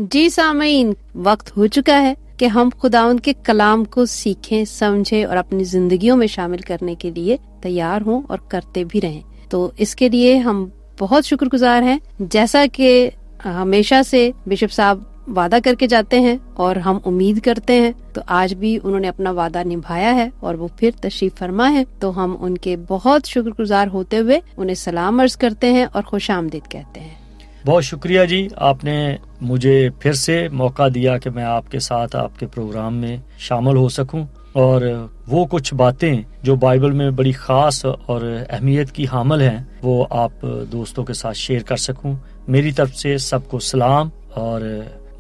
جی سامعین، وقت ہو چکا ہے کہ ہم خداوند کے کلام کو سیکھیں، سمجھیں اور اپنی زندگیوں میں شامل کرنے کے لیے تیار ہوں اور کرتے بھی رہیں۔ تو اس کے لیے ہم بہت شکر گزار ہیں، جیسا کہ ہمیشہ سے بشپ صاحب وعدہ کر کے جاتے ہیں اور ہم امید کرتے ہیں، تو آج بھی انہوں نے اپنا وعدہ نبھایا ہے اور وہ پھر تشریف فرما ہے۔ تو ہم ان کے بہت شکر گزار ہوتے ہوئے انہیں سلام عرض کرتے ہیں اور خوش آمدید کہتے ہیں۔ بہت شکریہ جی، آپ نے مجھے پھر سے موقع دیا کہ میں آپ کے ساتھ آپ کے پروگرام میں شامل ہو سکوں اور وہ کچھ باتیں جو بائبل میں بڑی خاص اور اہمیت کی حامل ہیں وہ آپ دوستوں کے ساتھ شیئر کر سکوں۔ میری طرف سے سب کو سلام، اور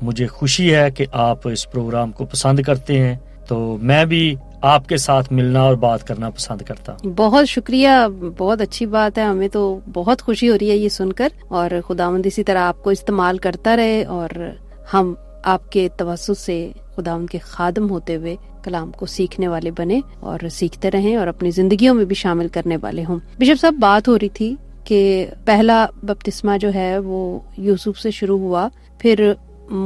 مجھے خوشی ہے کہ آپ اس پروگرام کو پسند کرتے ہیں، تو میں بھی آپ کے ساتھ ملنا اور بات کرنا پسند کرتا ہوں۔ بہت شکریہ، بہت اچھی بات ہے، ہمیں تو بہت خوشی ہو رہی ہے یہ سن کر، اور خداوند اسی طرح آپ کو استعمال کرتا رہے اور ہم آپ کے توسط سے خداوند کے خادم ہوتے ہوئے کلام کو سیکھنے والے بنے اور سیکھتے رہیں اور اپنی زندگیوں میں بھی شامل کرنے والے ہوں۔ بشپ صاحب، بات ہو رہی تھی کہ پہلا بپتسمہ جو ہے وہ یوسف سے شروع ہوا، پھر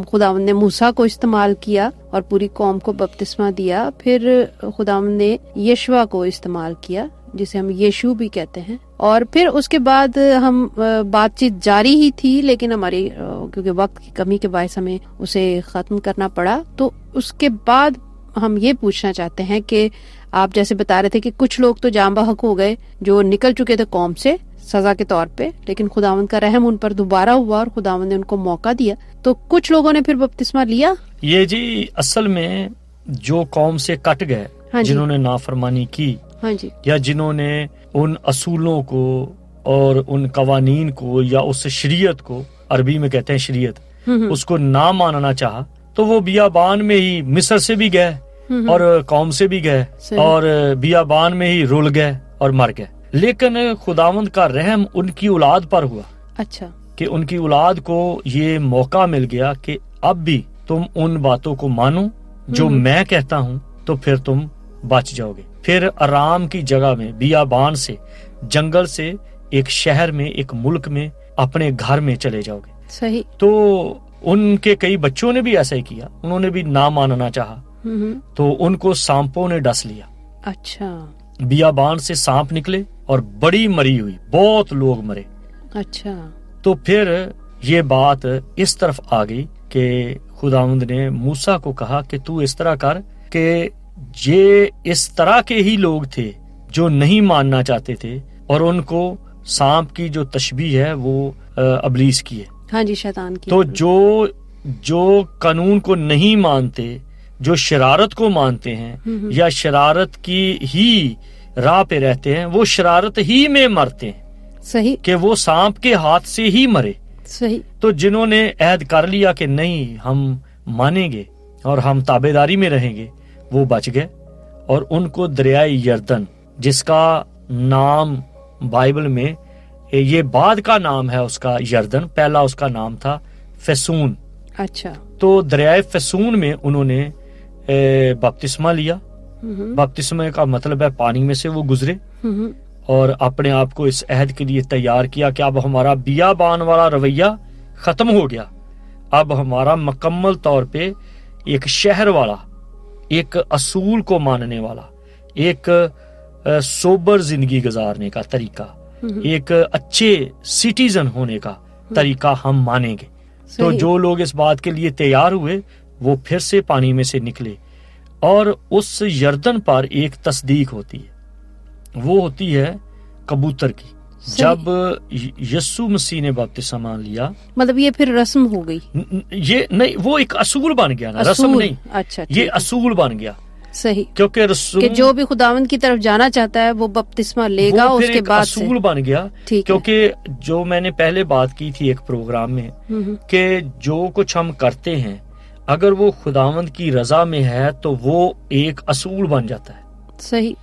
خداوند نے موسیٰ کو استعمال کیا اور پوری قوم کو بپتسمہ دیا، پھر خداوند نے یشوع کو استعمال کیا جسے ہم یشوع بھی کہتے ہیں، اور پھر اس کے بعد ہم بات چیت جاری ہی تھی، لیکن ہماری کیونکہ وقت کی کمی کے باعث ہمیں اسے ختم کرنا پڑا۔ تو اس کے بعد ہم یہ پوچھنا چاہتے ہیں کہ آپ جیسے بتا رہے تھے کہ کچھ لوگ تو جاں بحق ہو گئے جو نکل چکے تھے قوم سے سزا کے طور پہ، لیکن خداوند کا رحم ان پر دوبارہ ہوا اور خداوند نے ان کو موقع دیا، تو کچھ لوگوں نے پھر بپتسمہ لیا۔ یہ جی اصل میں جو قوم سے کٹ گئے، جنہوں نے نافرمانی کی، یا جنہوں نے ان اصولوں کو اور ان قوانین کو یا اس شریعت کو، عربی میں کہتے ہیں شریعت، اس کو نہ ماننا چاہا، تو وہ بیابان میں ہی مصر سے بھی گئے اور قوم سے بھی گئے اور بیابان میں ہی رول گئے اور مر گئے۔ لیکن خداوند کا رحم ان کی اولاد پر ہوا، اچھا، کہ ان کی اولاد کو یہ موقع مل گیا کہ اب بھی تم ان باتوں کو مانو جو میں کہتا ہوں، تو پھر تم بچ جاؤ گے۔ پھر آرام کی جگہ میں، بیابان سے، جنگل سے ایک شہر میں، ایک ملک میں، اپنے گھر میں چلے جاؤ گے۔ صحیح۔ تو ان کے کئی بچوں نے بھی ایسا ہی کیا، انہوں نے بھی نہ ماننا چاہا، تو ان کو سانپوں نے ڈس لیا۔ اچھا، بیابان سے سانپ نکلے اور بڑی مری ہوئی، بہت لوگ مرے۔ اچھا، تو پھر یہ بات اس طرف آ گئی کہ خداوند نے موسیٰ کو کہا کہ تو اس طرح کر کہ یہ اس طرح کے ہی لوگ تھے جو نہیں ماننا چاہتے تھے، اور ان کو سانپ کی جو تشبیہ ہے وہ ابلیس کی ہے، ہاں جی، شیطان کی۔ تو جو قانون کو نہیں مانتے، جو شرارت کو مانتے ہیں یا شرارت کی ہی راہ پہ رہتے ہیں، وہ شرارت ہی میں مرتے ہیں۔ صحیح، کہ وہ سانپ کے ہاتھ سے ہی مرے۔ صحیح۔ تو جنہوں نے عہد کر لیا کہ نہیں ہم مانیں گے اور ہم تابعداری میں رہیں گے، وہ بچ گئے، اور ان کو دریائے یردن، جس کا نام بائبل میں، یہ بعد کا نام ہے اس کا یردن، پہلا اس کا نام تھا فسون۔ اچھا، تو دریائے فسون میں انہوں نے بپتسمہ لیا۔ بپتسمہ کا مطلب ہے پانی میں سے وہ گزرے، اور اپنے آپ کو اس عہد کے لیے تیار کیا کہ اب ہمارا بیابان والا رویہ ختم ہو گیا، اب ہمارا مکمل طور پہ ایک شہر والا، ایک اصول کو ماننے والا، ایک سوبر زندگی گزارنے کا طریقہ، ایک اچھے سٹیزن ہونے کا طریقہ ہم مانیں گے۔ تو جو لوگ اس بات کے لیے تیار ہوئے وہ پھر سے پانی میں سے نکلے، اور اس یردن پر ایک تصدیق ہوتی ہے، وہ ہوتی ہے کبوتر کی۔ جب یسوع مسیح نے بپتسمہ لیا، مطلب یہ پھر رسم ہو گئی، یہ نہیں، وہ ایک اصول بن گیا نا، رسم نہیں۔ اچھا، یہ اصول بن گیا۔ صحیح، کیونکہ رسول کہ جو بھی خداوند کی طرف جانا چاہتا ہے وہ بپتسمہ لے گا، اس کے بعد اصول بن گیا۔ کیونکہ جو میں نے پہلے بات کی تھی ایک پروگرام میں کہ جو کچھ ہم کرتے ہیں اگر وہ خداوند کی رضا میں ہے تو وہ ایک اصول بن جاتا ہے۔ صحیح۔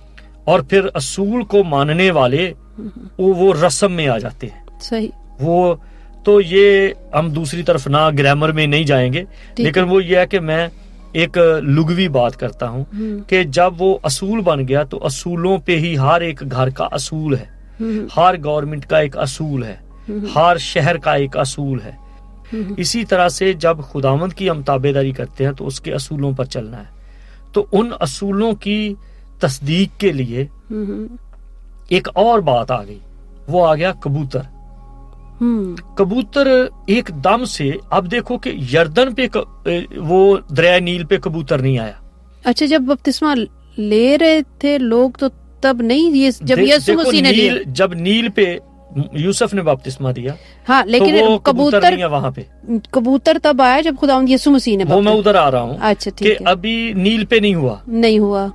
اور پھر اصول کو ماننے والے وہ رسم میں آ جاتے ہیں۔ صحیح۔ وہ تو یہ ہم دوسری طرف نہ گرامر میں نہیں جائیں گے، لیکن وہ یہ ہے کہ میں ایک لغوی بات کرتا ہوں کہ جب وہ اصول بن گیا تو اصولوں پہ ہی ہر ایک گھر کا اصول ہے، ہر گورنمنٹ کا ایک اصول ہے، ہر شہر کا ایک اصول ہے۔ اسی طرح سے جب خداوند کی ہم تابعداری کرتے ہیں تو اس کے اصولوں پر چلنا ہے. تو ان اصولوں کی تصدیق کے لیے ایک اور بات آ گئی, وہ آ گیا کبوتر. کبوتر ایک دم سے, اب دیکھو کہ یردن پہ وہ دریائے نیل پہ کبوتر نہیں آیا. اچھا, جب بپتسمہ لے رہے تھے لوگ تو تب نہیں, یہ جب یسوع مسیح نے لیا, جب نیل پہ یوسف نے بپتسمہ دیا, ہاں, لیکن تو وہ کبوتر نہیں ہے وہاں پہ. کبوتر تب آیا جب خداوند یسوع مسیح نے, وہ میں ادھر آ رہا ہوں. اچھا کہ ابھی نیل پہ نہیں ہوا,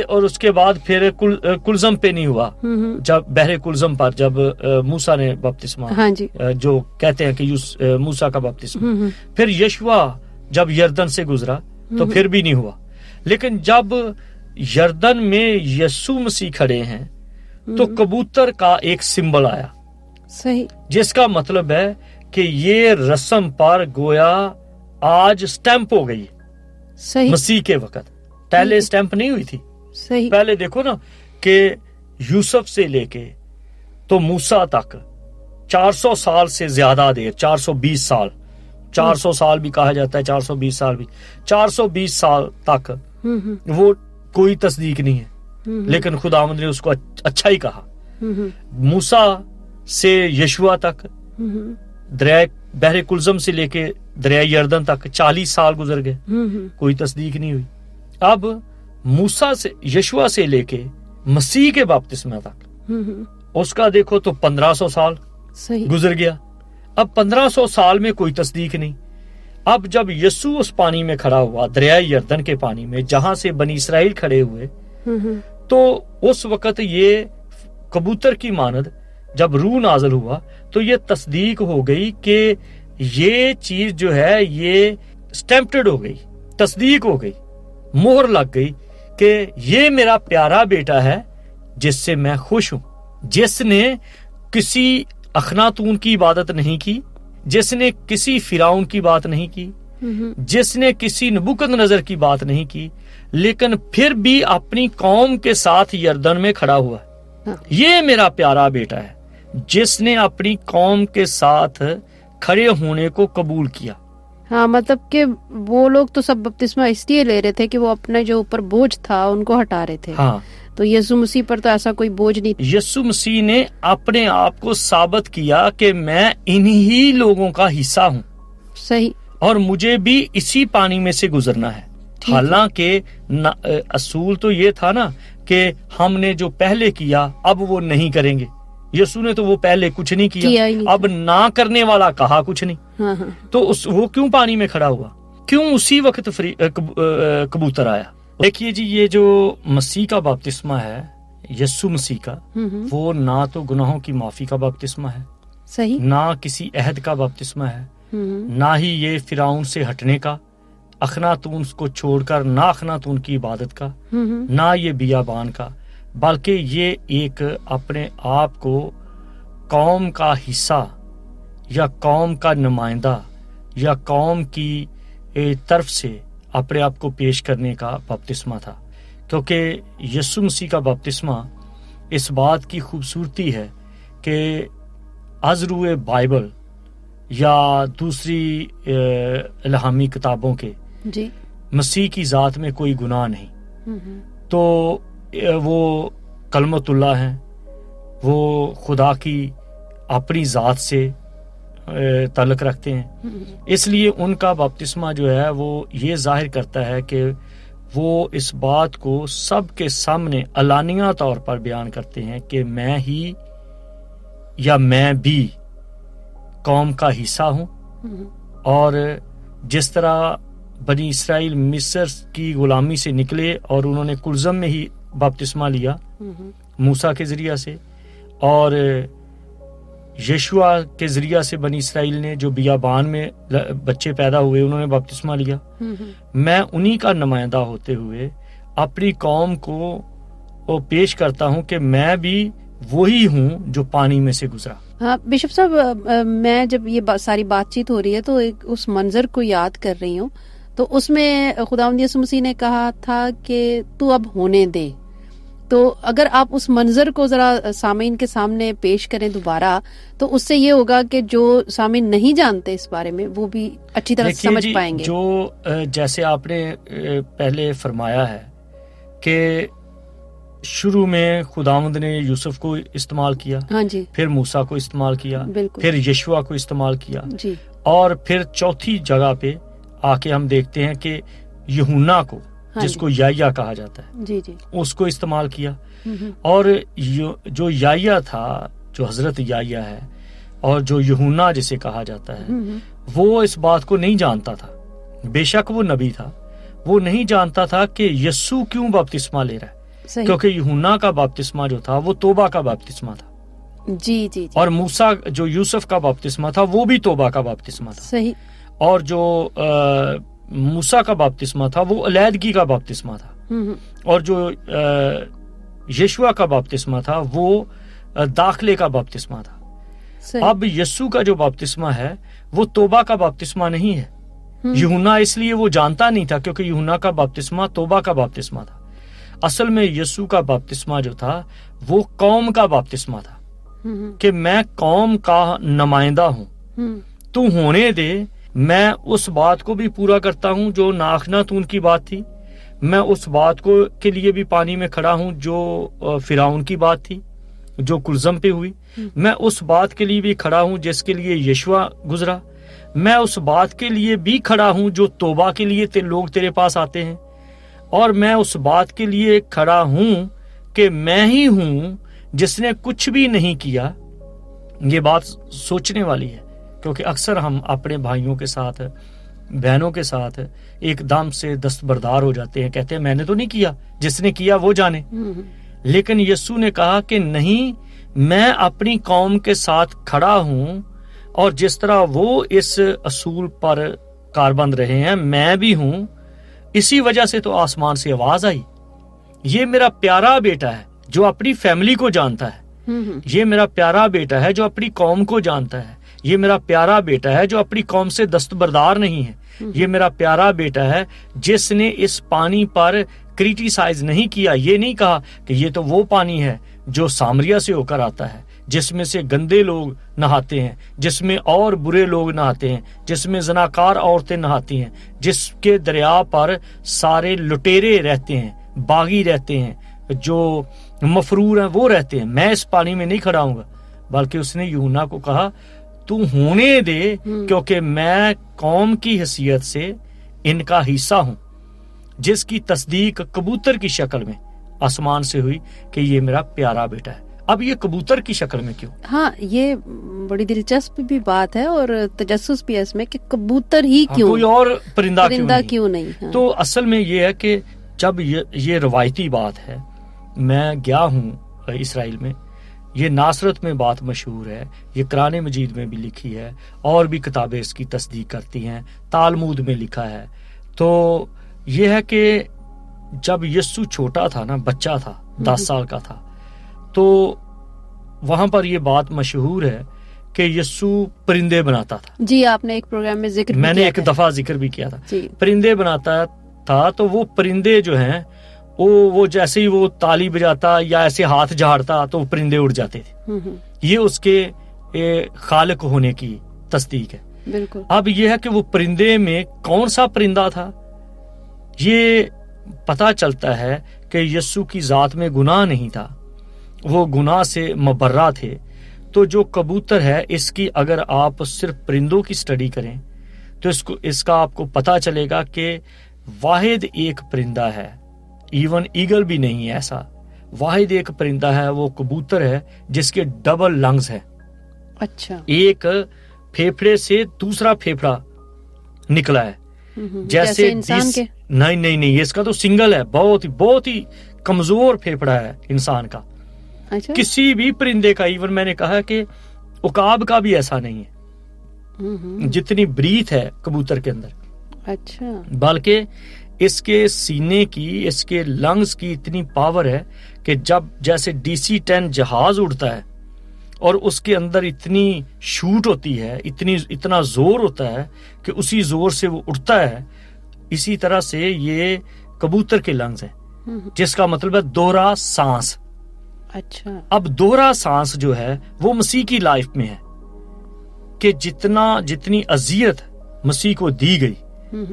اور اس کے بعد پھر کلزم پہ نہیں ہوا, جب بحر کلزم پر جب موسیٰ نے بپتسمہ, ہاں جی, جو کہتے ہیں کہ موسیٰ کا بپتسمہ, پھر یشوع جب یردن سے گزرا تو پھر بھی نہیں ہوا. لیکن جب یردن میں یسوع مسیح کھڑے ہیں تو کبوتر کا ایک سمبل آیا, صحیح, جس کا مطلب ہے کہ یہ رسم پر گویا آج سٹیمپ ہو گئی. صحیح, مسیح کے وقت پہلے سٹیمپ نہیں ہوئی تھی. صحیح, پہلے دیکھو نا کہ یوسف سے لے کے تو موسیٰ تک 400 سال سے زیادہ دیر, 420 سال, 400 سال بھی کہا جاتا ہے, 420 سال بھی, 420 سال تک وہ کوئی تصدیق نہیں ہے. لیکن خداوند نے اس کو اچھا ہی کہا. موسیٰ سے یشوع تک, دریائے بحر کلزم سے لے کے دریائے یردن تک 40 سال گزر گئے, کوئی تصدیق نہیں ہوئی. اب موسیٰ سے, یشوع سے لے کے مسیح کے بپتسمہ تک اس کا دیکھو تو 1500 سال گزر گیا. اب 1500 سال میں کوئی تصدیق نہیں. اب جب یسوع اس پانی میں کھڑا ہوا, دریائے یردن کے پانی میں جہاں سے بنی اسرائیل کھڑے ہوئے, تو اس وقت یہ کبوتر کی مانند جب روح نازل ہوا تو یہ تصدیق ہو گئی کہ یہ چیز جو ہے یہ سٹیمپٹڈ ہو گئی, تصدیق ہو گئی, مہر لگ گئی کہ یہ میرا پیارا بیٹا ہے جس سے میں خوش ہوں, جس نے کسی اخناتون کی عبادت نہیں کی, جس نے کسی فرعون کی بات نہیں کی, جس نے کسی نبوکدنضر کی بات نہیں کی, لیکن پھر بھی اپنی قوم کے ساتھ یردن میں کھڑا ہوا ہے. یہ میرا پیارا بیٹا ہے جس نے اپنی قوم کے ساتھ کھڑے ہونے کو قبول کیا. ہاں, مطلب کہ وہ لوگ تو سب بپتسمہ اس لیے لے رہے تھے کہ وہ اپنے جو اوپر بوجھ تھا ان کو ہٹا رہے تھے. ہاں, تو یسوع مسیح پر تو ایسا کوئی بوجھ نہیں. یسوع مسیح نے اپنے آپ کو ثابت کیا کہ میں انہی لوگوں کا حصہ ہوں. صحیح, اور مجھے بھی اسی پانی میں سے گزرنا ہے. حالانکہ اصول تو یہ تھا نا کہ ہم نے جو پہلے کیا اب وہ نہیں کریں گے. یسوع نے تو وہ پہلے کچھ نہیں کیا, اب نہ کرنے والا کہا کچھ نہیں. تو وہ کیوں پانی میں کھڑا ہوا, کیوں اسی وقت کبوتر آیا. دیکھیے جی, یہ جو مسیح کا بپتسمہ ہے, یسوع مسیح کا, وہ نہ تو گناہوں کی معافی کا بپتسمہ ہے, صحیح, نہ کسی عہد کا بپتسمہ ہے, نہ ہی یہ فرعون سے ہٹنے کا, اخناتون کو چھوڑ کر نہ اخناتون کی عبادت کا, نہ یہ بیابان کا, بلکہ یہ ایک اپنے آپ کو قوم کا حصہ یا قوم کا نمائندہ یا قوم کی طرف سے اپنے آپ کو پیش کرنے کا بپتسمہ تھا. کیونکہ یسوع مسیح کا بپتسمہ اس بات کی خوبصورتی ہے کہ از روئے بائبل یا دوسری الہامی کتابوں کے جی مسیح کی ذات میں کوئی گناہ نہیں. تو وہ کلمت اللہ ہیں, وہ خدا کی اپنی ذات سے تعلق رکھتے ہیں. اس لیے ان کا بپتسمہ جو ہے وہ یہ ظاہر کرتا ہے کہ وہ اس بات کو سب کے سامنے علانیہ طور پر بیان کرتے ہیں کہ میں ہی یا میں بھی قوم کا حصہ ہوں. اور جس طرح بنی اسرائیل مصر کی غلامی سے نکلے اور انہوں نے کلزم میں ہی بپتسمہ لیا موسیٰ کے ذریعہ سے, اور یشوع کے ذریعہ سے بنی اسرائیل نے جو بیابان میں بچے پیدا ہوئے انہوں نے بپتسمہ لیا, میں انہی کا نمائندہ ہوتے ہوئے اپنی قوم کو پیش کرتا ہوں کہ میں بھی وہی ہوں جو پانی میں سے گزرا. ہاں بشپ صاحب, میں جب یہ ساری بات چیت ہو رہی ہے تو ایک اس منظر کو یاد کر رہی ہوں. تو اس میں خداوند یسوع مسیح نے کہا تھا کہ تو اب ہونے دے, تو اگر آپ اس منظر کو ذرا سامعین کے سامنے پیش کریں دوبارہ تو اس سے یہ ہوگا کہ جو سامعین نہیں جانتے اس بارے میں وہ بھی اچھی طرح سمجھ پائیں گے. جو جیسے آپ نے پہلے فرمایا ہے کہ شروع میں خداوند نے یوسف کو استعمال کیا, ہاں جی, پھر موسیٰ کو استعمال کیا, پھر یشوع کو استعمال کیا جی, اور پھر چوتھی جگہ پہ آ کے ہم دیکھتے ہیں کہ یوحنا کو, جس کو یایا کہا جاتا ہے, جی جی, اس کو استعمال کیا. اور جو یایا تھا, جو حضرت یایا ہے, اور جو یوحنا جسے کہا جاتا ہے, وہ اس بات کو نہیں جانتا تھا. بے شک وہ نبی تھا, وہ نہیں جانتا تھا کہ یسوع کیوں بپتسمہ لے رہا ہے, کیونکہ یوحنا کا بپتسمہ جو تھا وہ توبہ کا بپتسمہ تھا. جی جی, اور موسیٰ جو یوسف کا بپتسمہ تھا وہ بھی توبہ کا بپتسمہ تھا. صحیح. اور جو موسیٰ کا بپتسمہ تھا وہ علیحدگی کا بپتسمہ تھا, اور جو یشوع کا بپتسمہ تھا وہ داخلے کا بپتسمہ تھا. اب یسوع کا جو بپتسمہ ہے وہ توبہ کا بپتسمہ نہیں ہے. یوحنا اس لیے وہ جانتا نہیں تھا کیونکہ یوحنا کا بپتسمہ توبہ کا بپتسمہ تھا. اصل میں یسوع کا بپتسمہ جو تھا وہ قوم کا بپتسمہ تھا, کہ میں قوم کا نمائندہ ہوں, تو ہونے دے, میں اس بات کو بھی پورا کرتا ہوں جو ناخناتون کی بات تھی, میں اس بات کو کے لیے بھی پانی میں کھڑا ہوں جو فرعون کی بات تھی جو کلزم پہ ہوئی, میں اس بات کے لیے بھی کھڑا ہوں جس کے لیے یشوع گزرا, میں اس بات کے لیے بھی کھڑا ہوں جو توبہ کے لیے لوگ تیرے پاس آتے ہیں, اور میں اس بات کے لیے کھڑا ہوں کہ میں ہی ہوں جس نے کچھ بھی نہیں کیا. یہ بات سوچنے والی ہے, کیونکہ اکثر ہم اپنے بھائیوں کے ساتھ, بہنوں کے ساتھ ایک دم سے دستبردار ہو جاتے ہیں, کہتے ہیں میں نے تو نہیں کیا, جس نے کیا وہ جانے. لیکن یسوع نے کہا کہ نہیں, میں اپنی قوم کے ساتھ کھڑا ہوں, اور جس طرح وہ اس اصول پر کاربند رہے ہیں میں بھی ہوں. اسی وجہ سے تو آسمان سے آواز آئی, یہ میرا پیارا بیٹا ہے جو اپنی فیملی کو جانتا ہے, یہ میرا پیارا بیٹا ہے جو اپنی قوم کو جانتا ہے, یہ میرا پیارا بیٹا ہے جو اپنی قوم سے دستبردار نہیں ہے, یہ میرا پیارا بیٹا ہے جس نے اس پانی پر کریٹیسائز نہیں کیا. یہ نہیں کہا کہ یہ تو وہ پانی ہے جو سامریا سے ہو کر آتا ہے, جس میں سے گندے لوگ نہاتے ہیں, جس میں اور برے لوگ نہاتے ہیں, جس میں زناکار عورتیں نہاتی ہیں, جس کے دریا پر سارے لٹیرے رہتے ہیں, باغی رہتے ہیں, جو مفرور ہیں وہ رہتے ہیں. میں اس پانی میں نہیں کھڑا ہوں گا. بلکہ اس نے یوحنا کو کہا تو ہونے دے, کیونکہ میں قوم کی حیثیت سے ان کا حصہ ہوں, جس کی تصدیق کبوتر کی شکل میں آسمان سے ہوئی کہ یہ میرا پیارا بیٹا ہے. اب یہ کبوتر کی شکل میں کیوں؟ ہاں, یہ بڑی دلچسپ بھی بات ہے اور تجسس بھی ہے اس میں کہ کبوتر ہی کیوں, کوئی اور پرندہ کیوں نہیں. تو اصل میں یہ ہے کہ جب یہ روایتی بات ہے, میں گیا ہوں اسرائیل میں, یہ ناصرت میں بات مشہور ہے, یہ قرآن مجید میں بھی لکھی ہے, اور بھی کتابیں اس کی تصدیق کرتی ہیں, تالمود میں لکھا ہے. تو یہ ہے کہ جب یسوع چھوٹا تھا نا, بچہ تھا, 10 سال کا تھا, تو وہاں پر یہ بات مشہور ہے کہ یسوع پرندے بناتا تھا. جی, آپ نے ایک پروگرام میں ذکر میں نے ایک دفعہ ذکر بھی کیا تھا, پرندے بناتا تھا. تو وہ پرندے جو ہیں وہ جیسے ہی وہ تالی بجاتا یا ایسے ہاتھ جھاڑتا تو وہ پرندے اڑ جاتے تھے. یہ اس کے خالق ہونے کی تصدیق ہے. بالکل. اب یہ ہے کہ وہ پرندے میں کون سا پرندہ تھا, یہ پتہ چلتا ہے کہ یسوع کی ذات میں گناہ نہیں تھا, وہ گناہ سے مبرہ تھے. تو جو کبوتر ہے, اس کی اگر آپ صرف پرندوں کی سٹڈی کریں تو اس کا آپ کو پتہ چلے گا کہ واحد ایک پرندہ ہے, ایون ایگل بھی نہیں ہے ایسا, واحد ایک پرندہ ہے وہ کبوتر ہے جس کے ڈبل لنگز ہیں. اچھا. ایک پھیپھڑے سے دوسرا پھیپھڑا نکلا ہے, جیسے انسان کے. نہیں, اس کا تو سنگل ہے, بہت ہی کمزور پھیپھڑا ہے انسان کا. اچھا. کسی بھی پرندے کا, ایون میں نے کہا کہ عقاب کا بھی ایسا نہیں ہے جتنی بریتھ ہے کبوتر کے اندر. اچھا. بلکہ اس کے سینے کی, اس کے لنگز کی اتنی پاور ہے کہ جب جیسے DC-10 جہاز اڑتا ہے اور اس کے اندر اتنی شوٹ ہوتی ہے, اتنا زور ہوتا ہے کہ اسی زور سے وہ اڑتا ہے, اسی طرح سے یہ کبوتر کے لنگز ہیں. جس کا مطلب ہے دوہرا سانس. اچھا. اب دوہرا سانس جو ہے وہ مسیح کی لائف میں ہے کہ جتنی اذیت مسیح کو دی گئی,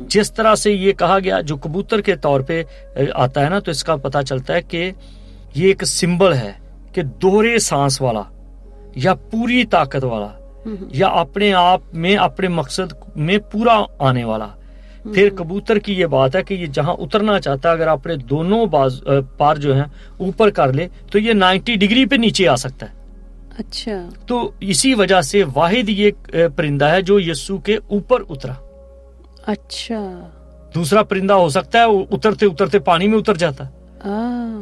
جس طرح سے یہ کہا گیا جو کبوتر کے طور پہ آتا ہے نا, تو اس کا پتہ چلتا ہے کہ یہ ایک سمبل ہے کہ دوہرے سانس والا یا پوری طاقت والا یا اپنے آپ میں اپنے مقصد میں پورا آنے والا. پھر کبوتر کی یہ بات ہے کہ یہ جہاں اترنا چاہتا ہے اگر اپنے دونوں پار جو ہیں اوپر کر لے تو یہ 90 ڈگری پہ نیچے آ سکتا ہے. اچھا. تو اسی وجہ سے واحد یہ پرندہ ہے جو یسوع کے اوپر اترا. اچھا. دوسرا پرندہ ہو سکتا ہے وہ اترتے اترتے پانی میں اتر جاتا.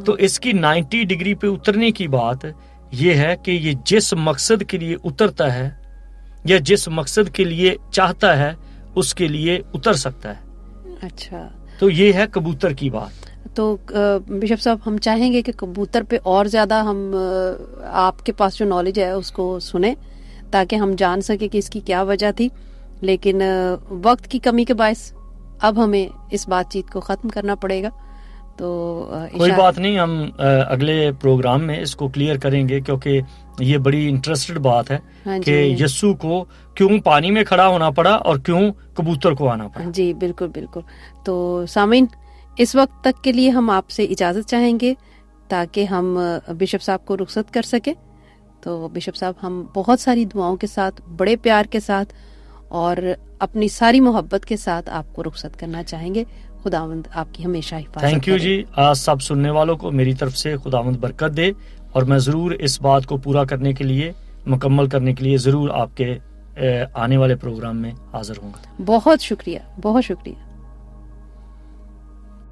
تو اس کی 90 ڈگری پہ اترنے کی بات یہ ہے کہ یہ جس مقصد کے لیے اترتا ہے یا جس مقصد کے لیے چاہتا ہے اس کے لیے اتر سکتا ہے. اچھا. تو یہ ہے کبوتر کی بات. تو بشپ صاحب ہم چاہیں گے کہ کبوتر پہ اور زیادہ ہم آپ کے پاس جو نالج ہے اس کو سنیں تاکہ ہم جان سکیں کہ اس کی کیا وجہ تھی, لیکن وقت کی کمی کے باعث اب ہمیں اس بات چیت کو ختم کرنا پڑے گا. تو کوئی بات نہیں, ہم اگلے پروگرام میں اس کو کلیئر کریں گے کیونکہ یہ بڑی انٹرسٹڈ بات ہے کہ یسوع کو کیوں پانی میں کھڑا ہونا پڑا اور کیوں کبوتر کو آنا پڑا. جی بالکل بالکل. تو سامعین اس وقت تک کے لیے ہم آپ سے اجازت چاہیں گے تاکہ ہم بشپ صاحب کو رخصت کر سکیں. تو بشپ صاحب ہم بہت ساری دعاؤں کے ساتھ, بڑے پیار کے ساتھ اور اپنی ساری محبت کے ساتھ آپ کو رخصت کرنا چاہیں گے. خداوند آپ کی ہمیشہ حفاظت. تھینک یو جی. آج سب سننے والوں کو میری طرف سے خداوند برکت دے اور میں ضرور اس بات کو پورا کرنے کے لیے, مکمل کرنے کے لیے ضرور آپ کے آنے والے پروگرام میں حاضر ہوں گا. بہت شکریہ, بہت شکریہ.